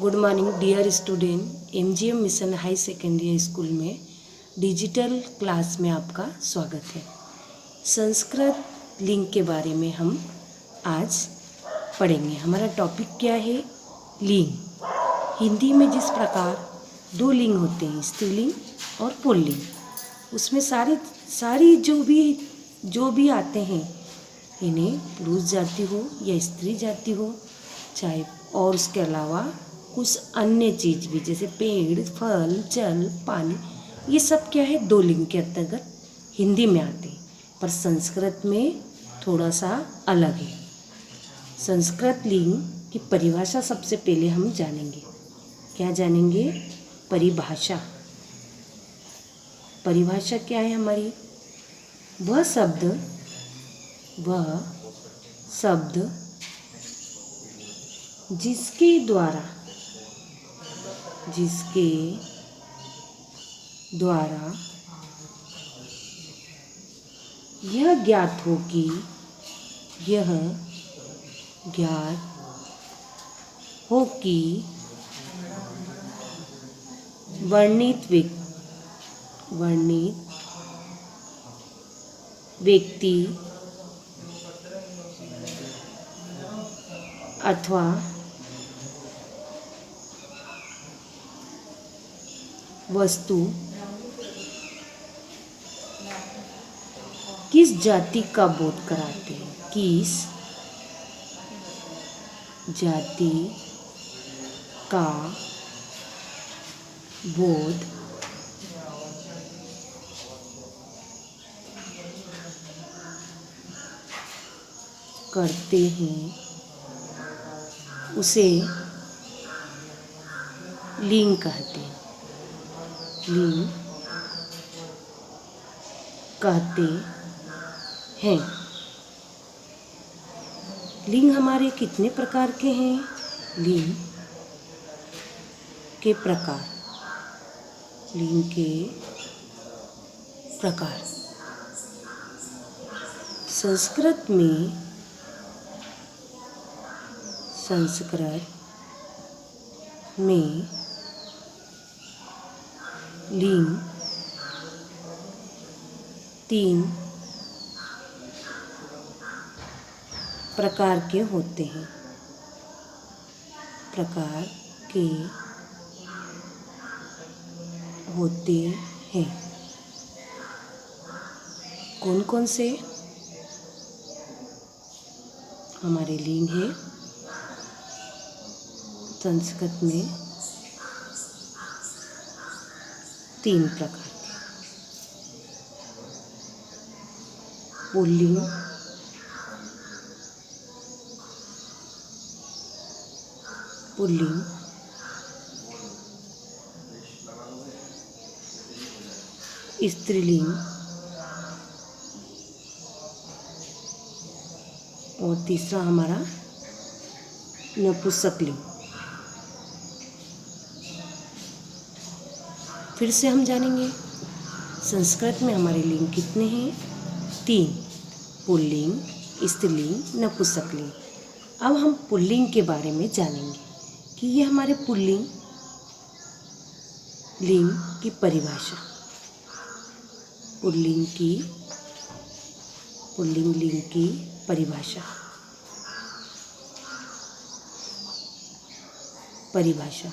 Good morning dear student. MGM mission high secondary school में digital class में आपका स्वागत है। संस्कृत लिंग के बारे में हम आज पढ़ेंगे। हमारा टॉपिक क्या है? लिंग। हिंदी में जिस प्रकार दो लिंग होते हैं, स्त्रीलिंग और पुल्लिंग, उसमें सारी जो भी आते हैं, इन्हें पुरुष जाति हो या स्त्री जाति हो, चाहे और उसके अलावा कुछ अन्य चीज़ भी, जैसे पेड़, फल, जल, पानी, ये सब क्या है? दो लिंग के अंतर्गत हिंदी में आते हैं, पर संस्कृत में थोड़ा सा अलग है। संस्कृत लिंग की परिभाषा सबसे पहले हम जानेंगे। क्या जानेंगे? परिभाषा। परिभाषा क्या है हमारी? वह शब्द जिसके द्वारा यह ज्ञात हो कि वर्णित व्यक्ति अथवा वस्तु किस जाति का बोध कराते हैं, किस जाति का बोध करते हैं, उसे लिंग कहते हैं। लिंग हमारे कितने प्रकार के हैं? लिंग के प्रकार संस्कृत में लिंग 3 प्रकार के होते हैं। कौन कौन से हमारे लिंग हैं संस्कृत में? 3 प्रकार के। पुल्लिंग, स्त्रीलिंग और तीसरा हमारा नपुंसकलिंग। फिर से हम जानेंगे संस्कृत में हमारे लिंग कितने हैं? 3, पुल्लिंग, स्त्रीलिंग, नपुंसकलिंग। अब हम पुल्लिंग के बारे में जानेंगे कि ये हमारे पुल्लिंग लिंग की परिभाषा। पुल्लिंग लिंग की परिभाषा।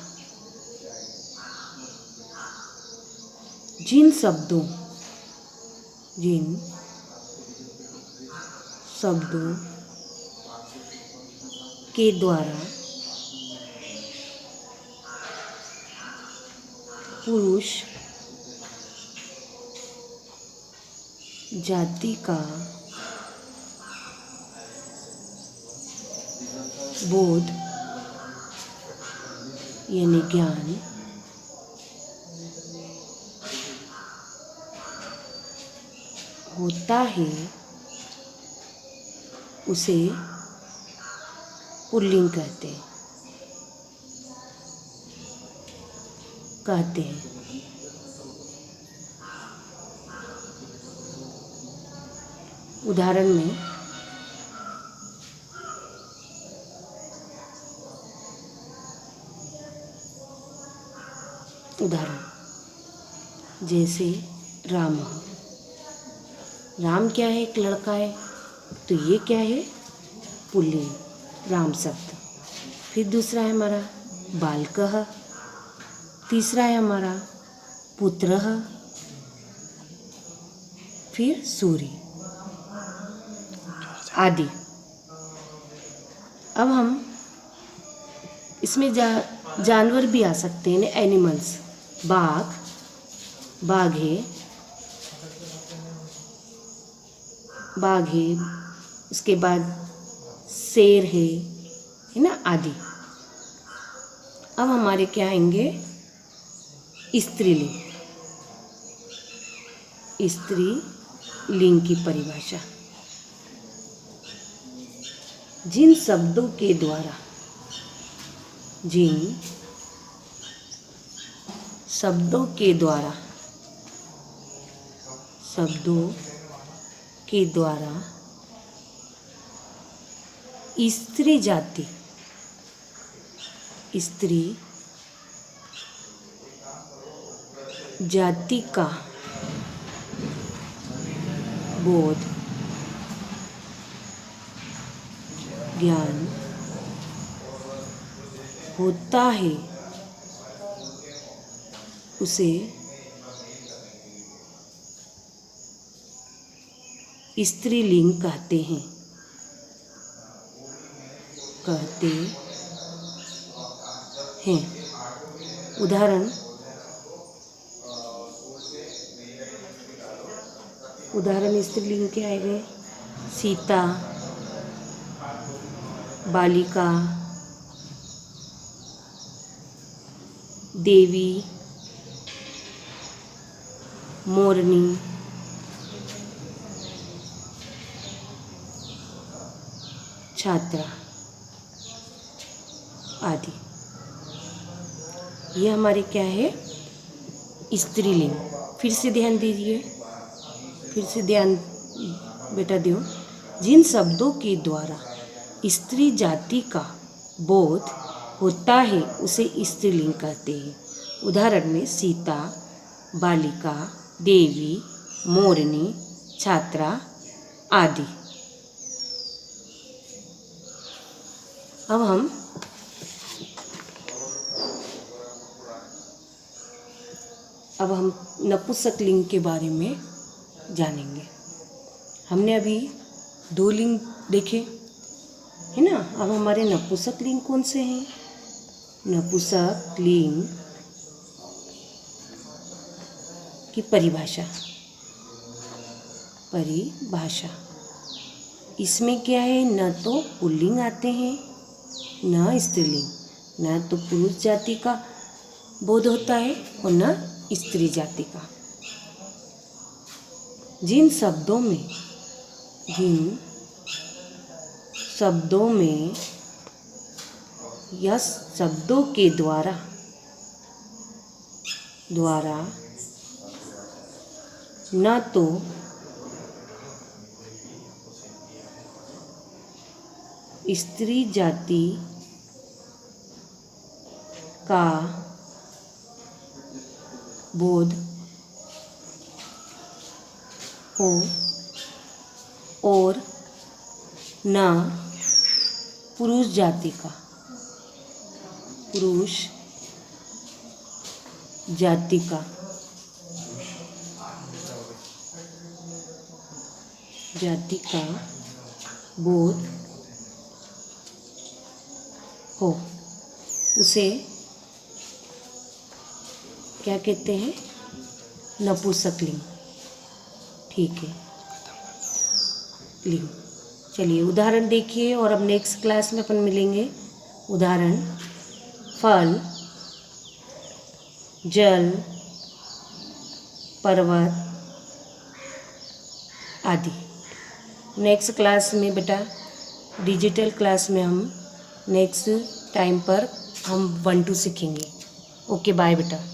जिन शब्दों के द्वारा पुरुष जाति का बोध यानी ज्ञान होता है, उसे पुल्लिंग कहते हैं। उदाहरण में जैसे राम। राम क्या है? एक लड़का है, तो ये क्या है? पुल्लिंग राम शब्द। फिर दूसरा है हमारा बालकः, तीसरा है हमारा पुत्रः, फिर सूर्य आदि। अब हम इसमें जानवर भी आ सकते हैं, एनिमल्स। बाघ है, उसके बाद शेर है ना, आदि। अब हमारे क्या आएंगे? स्त्रीलिंग। स्त्रीलिंग की परिभाषा। जिन शब्दों के द्वारा स्त्री जाति का बोध, ज्ञान होता है, उसे स्त्रीलिंग कहते हैं। उदाहरण स्त्रीलिंग के आए गए? सीता, बालिका, देवी, मोरनी, छात्रा आदि। ये हमारे क्या है? स्त्रीलिंग। फिर से ध्यान दीजिए, फिर से ध्यान बेटा दो। जिन शब्दों के द्वारा स्त्री जाति का बोध होता है, उसे स्त्रीलिंग कहते हैं। उदाहरण में सीता, बालिका, देवी, मोरनी, छात्रा आदि। अब हम नपुंसकलिंग के बारे में जानेंगे। हमने अभी 2 लिंग देखे है ना। अब हमारे नपुंसकलिंग कौन से हैं? नपुंसकलिंग की परिभाषा। इसमें क्या है? न तो पुल्लिंग आते हैं, न स्त्रीलिंग। न तो पुरुष जाति का बोध होता है और न स्त्री जाति का। जिन शब्दों में या शब्दों के द्वारा न तो स्त्री जाति का बोध हो और न पुरुष जाति का बोध हो, उसे क्या कहते हैं? नपुंसकलिंग। ठीक है, लिंग। चलिए उदाहरण देखिए और अब नेक्स्ट क्लास में अपन मिलेंगे। उदाहरण: फल, जल, पर्वत आदि। नेक्स्ट क्लास में बेटा, डिजिटल क्लास में हम नेक्स्ट टाइम पर हम 1-2 सीखेंगे। ओके, बाय बेटा।